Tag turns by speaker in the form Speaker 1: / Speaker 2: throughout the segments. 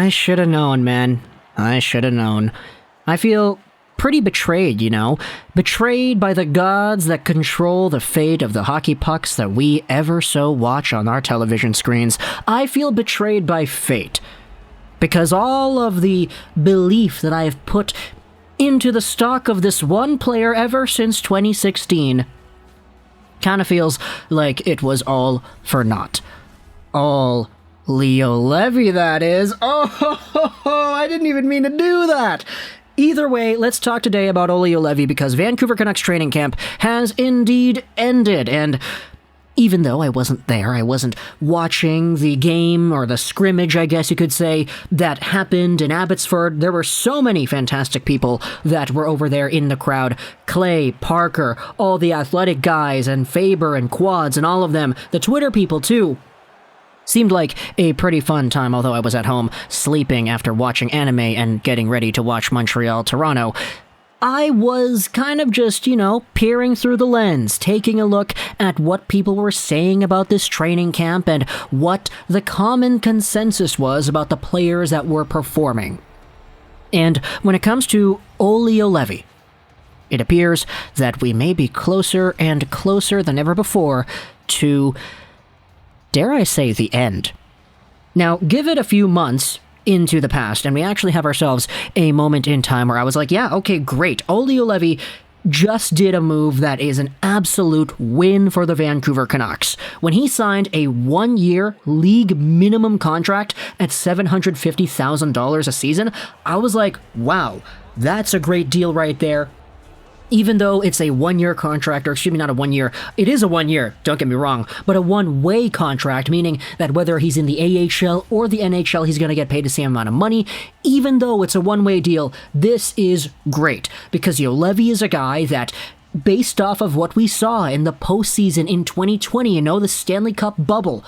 Speaker 1: I should have known, man. I should have known. I feel pretty betrayed, you know? Betrayed by the gods that control the fate of the hockey pucks that we ever so watch on our television screens. I feel betrayed by fate. Because all of the belief that I have put into the stock of this one player ever since 2016 kind of feels like it was all for naught. All Juolevi, that is. Oh, I didn't even mean to do that. Either way, let's talk today about Olli Juolevi because Vancouver Canucks training camp has indeed ended, and even though I wasn't there, I wasn't watching the game, or the scrimmage, I guess you could say, that happened in Abbotsford. There were so many fantastic people that were over there in the crowd. Clay, Parker, all the athletic guys, and Faber, and Quads, and all of them. The Twitter people, too. Seemed like a pretty fun time, although I was at home sleeping after watching anime and getting ready to watch Montreal-Toronto. I was kind of just, peering through the lens, taking a look at what people were saying about this training camp and what the common consensus was about the players that were performing. And when it comes to Olli Juolevi, it appears that we may be closer and closer than ever before to, dare I say, the end. Now, give it a few months into the past, and we actually have ourselves a moment in time where I was like, yeah, okay, great. Olli Juolevi just did a move that is an absolute win for the Vancouver Canucks. When he signed a one-year league minimum contract at $750,000 a season, I was like, wow, that's a great deal right there. Even though it's a one-year contract, or excuse me, not a 1 year, it is a 1 year, don't get me wrong, but a one-way contract, meaning that whether he's in the AHL or the NHL, he's going to get paid the same amount of money. Even though it's a one-way deal, this is great, because Juolevi is a guy that, based off of what we saw in the postseason in 2020, the Stanley Cup bubble,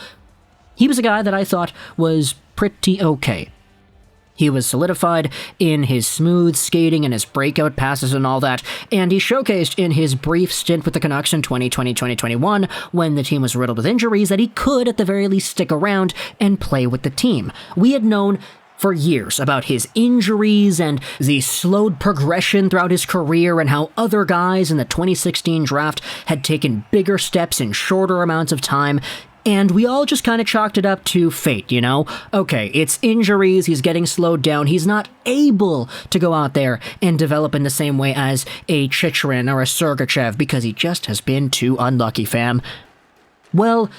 Speaker 1: he was a guy that I thought was pretty okay. He was solidified in his smooth skating and his breakout passes and all that, and he showcased in his brief stint with the Canucks in 2020-2021, when the team was riddled with injuries, that he could at the very least stick around and play with the team. We had known for years about his injuries and the slowed progression throughout his career and how other guys in the 2016 draft had taken bigger steps in shorter amounts of time. And we all just kind of chalked it up to fate, Okay, it's injuries, he's getting slowed down, he's not able to go out there and develop in the same way as a Chychrun or a Sergachev because he just has been too unlucky, fam. Well,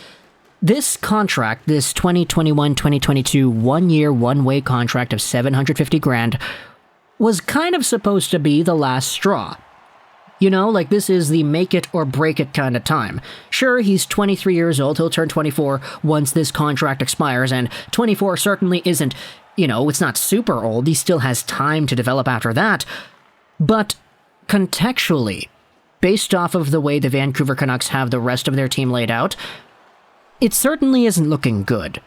Speaker 1: this contract, this 2021-2022 one-year, one-way contract of $750,000 was kind of supposed to be the last straw. This is the make it or break it kind of time. Sure, he's 23 years old, he'll turn 24 once this contract expires, and 24 certainly isn't, it's not super old, he still has time to develop after that. But contextually, based off of the way the Vancouver Canucks have the rest of their team laid out, it certainly isn't looking good.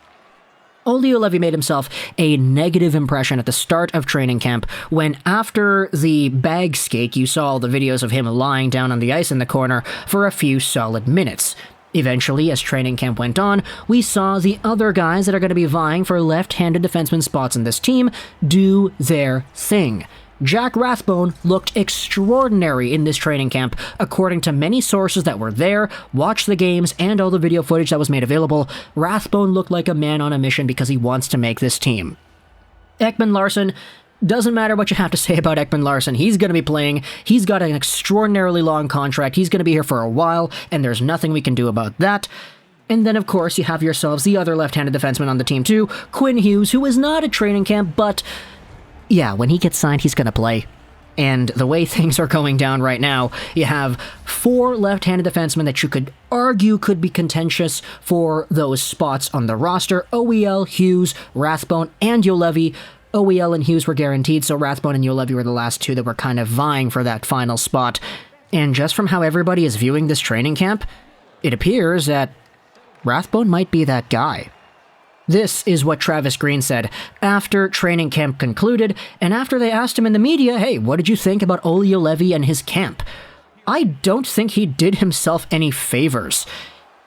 Speaker 1: Olli Juolevi made himself a negative impression at the start of training camp when, after the bag skate, you saw all the videos of him lying down on the ice in the corner for a few solid minutes. Eventually, as training camp went on, we saw the other guys that are going to be vying for left-handed defenseman spots in this team do their thing. Jack Rathbone looked extraordinary in this training camp, according to many sources that were there, watched the games, and all the video footage that was made available. Rathbone looked like a man on a mission because he wants to make this team. Ekman-Larsson, doesn't matter what you have to say about Ekman-Larsson, he's going to be playing, he's got an extraordinarily long contract, he's going to be here for a while, and there's nothing we can do about that. And then, of course, you have yourselves the other left-handed defenseman on the team too, Quinn Hughes, who is not at training camp, but yeah, when he gets signed, he's going to play. And the way things are going down right now, you have 4 left-handed defensemen that you could argue could be contentious for those spots on the roster. OEL, Hughes, Rathbone, and Juolevi. OEL and Hughes were guaranteed, so Rathbone and Juolevi were the last 2 that were kind of vying for that final spot. And just from how everybody is viewing this training camp, it appears that Rathbone might be that guy. This is what Travis Green said after training camp concluded, and after they asked him in the media, hey, what did you think about Olli Juolevi and his camp? I don't think he did himself any favors.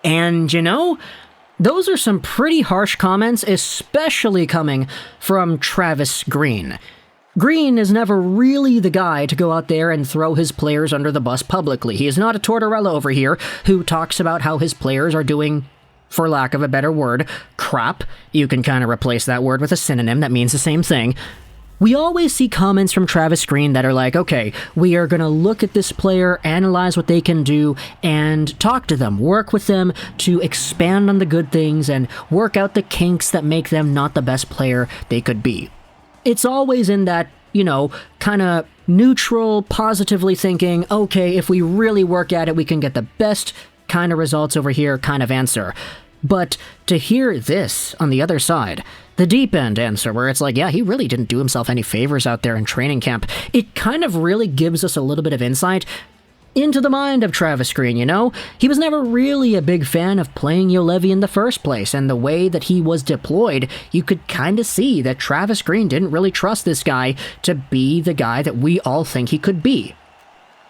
Speaker 1: And, Those are some pretty harsh comments, especially coming from Travis Green. Green is never really the guy to go out there and throw his players under the bus publicly. He is not a Tortorella over here who talks about how his players are doing, for lack of a better word, crap. You can kind of replace that word with a synonym that means the same thing. We always see comments from Travis Green that are like, okay, we are going to look at this player, analyze what they can do, and talk to them, work with them to expand on the good things and work out the kinks that make them not the best player they could be. It's always in that, kind of neutral, positively thinking, okay, if we really work at it, we can get the best kind of results over here kind of answer. But to hear this on the other side, the deep end answer, where it's like, yeah, he really didn't do himself any favors out there in training camp, it kind of really gives us a little bit of insight into the mind of Travis Green, He was never really a big fan of playing Juolevi in the first place, and the way that he was deployed, you could kind of see that Travis Green didn't really trust this guy to be the guy that we all think he could be.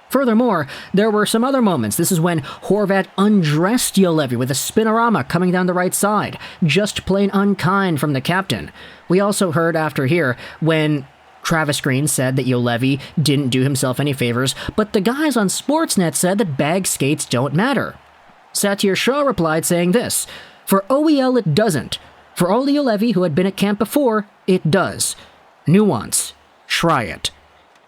Speaker 1: Furthermore, there were some other moments. This is when Horvat undressed Juolevi with a spinorama coming down the right side. Just plain unkind from the captain. We also heard after here when Travis Green said that Juolevi didn't do himself any favors, but the guys on Sportsnet said that bag skates don't matter. Satyr Shah replied saying this, "For OEL it doesn't. For Olli Juolevi, who had been at camp before, it does. Nuance. Try it."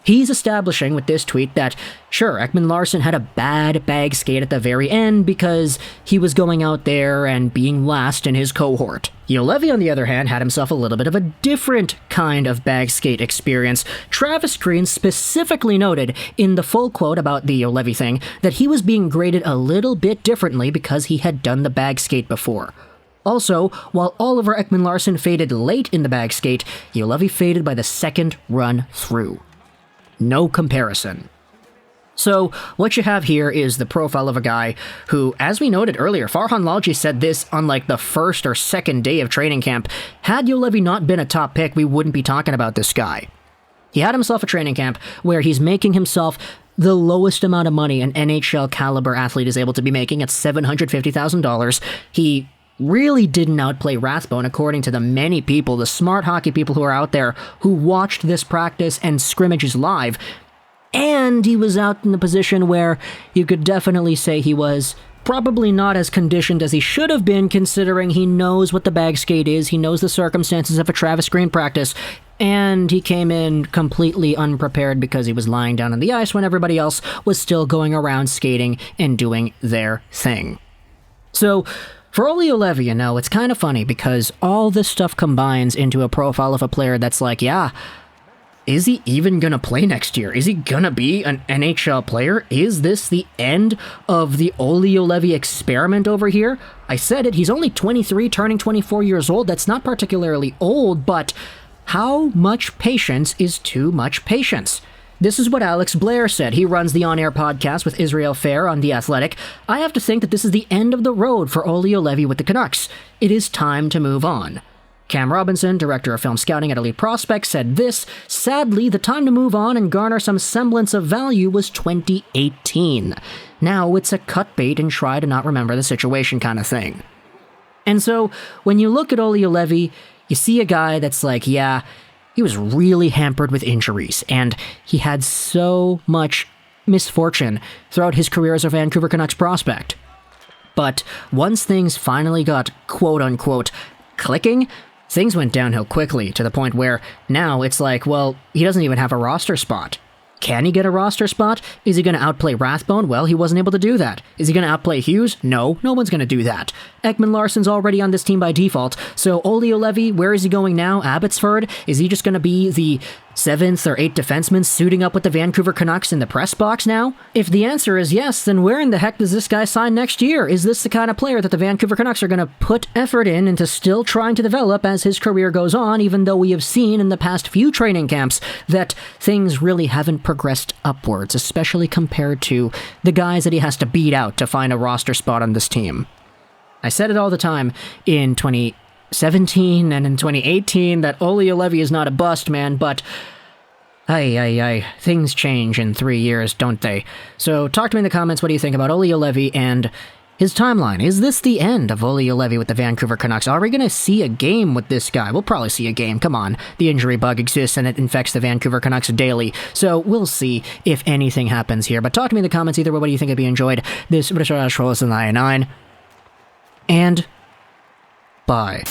Speaker 1: He's establishing with this tweet that, sure, Ekman-Larsson had a bad bag skate at the very end because he was going out there and being last in his cohort. Juolevi, on the other hand, had himself a little bit of a different kind of bag skate experience. Travis Green specifically noted in the full quote about the Juolevi thing that he was being graded a little bit differently because he had done the bag skate before. Also, while Oliver Ekman-Larsson faded late in the bag skate, Juolevi faded by the second run through. No comparison. So, what you have here is the profile of a guy who, as we noted earlier, Farhan Lalji said this on the first or second day of training camp. Had Juolevi not been a top pick, we wouldn't be talking about this guy. He had himself a training camp where he's making himself the lowest amount of money an NHL caliber athlete is able to be making at $750,000. He really didn't outplay Rathbone, according to the many people, the smart hockey people who are out there, who watched this practice and scrimmages live. And he was out in a position where you could definitely say he was probably not as conditioned as he should have been, considering he knows what the bag skate is, he knows the circumstances of a Travis Green practice, and he came in completely unprepared because he was lying down on the ice when everybody else was still going around skating and doing their thing. So, for Olli Juolevi, it's kind of funny because all this stuff combines into a profile of a player that's like, yeah, is he even going to play next year? Is he going to be an NHL player? Is this the end of the Olli Juolevi experiment over here? I said it, he's only 23, turning 24 years old. That's not particularly old, but how much patience is too much patience? This is what Alex Blair said. He runs the on-air podcast with Israel Fair on The Athletic. I have to think that this is the end of the road for Olli Juolevi with the Canucks. It is time to move on. Cam Robinson, director of film scouting at Elite Prospects, said this, "Sadly, the time to move on and garner some semblance of value was 2018. Now it's a cut bait and try to not remember the situation kind of thing." And so, when you look at Olli Juolevi, you see a guy that's like, yeah, he was really hampered with injuries, and he had so much misfortune throughout his career as a Vancouver Canucks prospect. But once things finally got quote-unquote clicking, things went downhill quickly to the point where now it's like, well, he doesn't even have a roster spot. Can he get a roster spot? Is he going to outplay Rathbone? Well, he wasn't able to do that. Is he going to outplay Hughes? No one's going to do that. Ekman-Larsson's already on this team by default, so Olli Juolevi, where is he going now? Abbotsford? Is he just going to be the 7th or 8th defenseman suiting up with the Vancouver Canucks in the press box now? If the answer is yes, then where in the heck does this guy sign next year? Is this the kind of player that the Vancouver Canucks are going to put effort in into still trying to develop as his career goes on, even though we have seen in the past few training camps that things really haven't progressed upwards, especially compared to the guys that he has to beat out to find a roster spot on this team? I said it all the time in 2017 and in 2018 that Olli Juolevi is not a bust, man, but things change in 3 years, don't they? So talk to me in the comments, what do you think about Olli Juolevi and His timeline. Is this the end of Olli Juolevi with the Vancouver Canucks? Are we going to see a game with this guy? We'll probably see a game. Come on. The injury bug exists and it infects the Vancouver Canucks daily. So we'll see if anything happens here. But talk to me in the comments either way. What do you think? I'd be enjoyed this British Rollers in 99. And bye.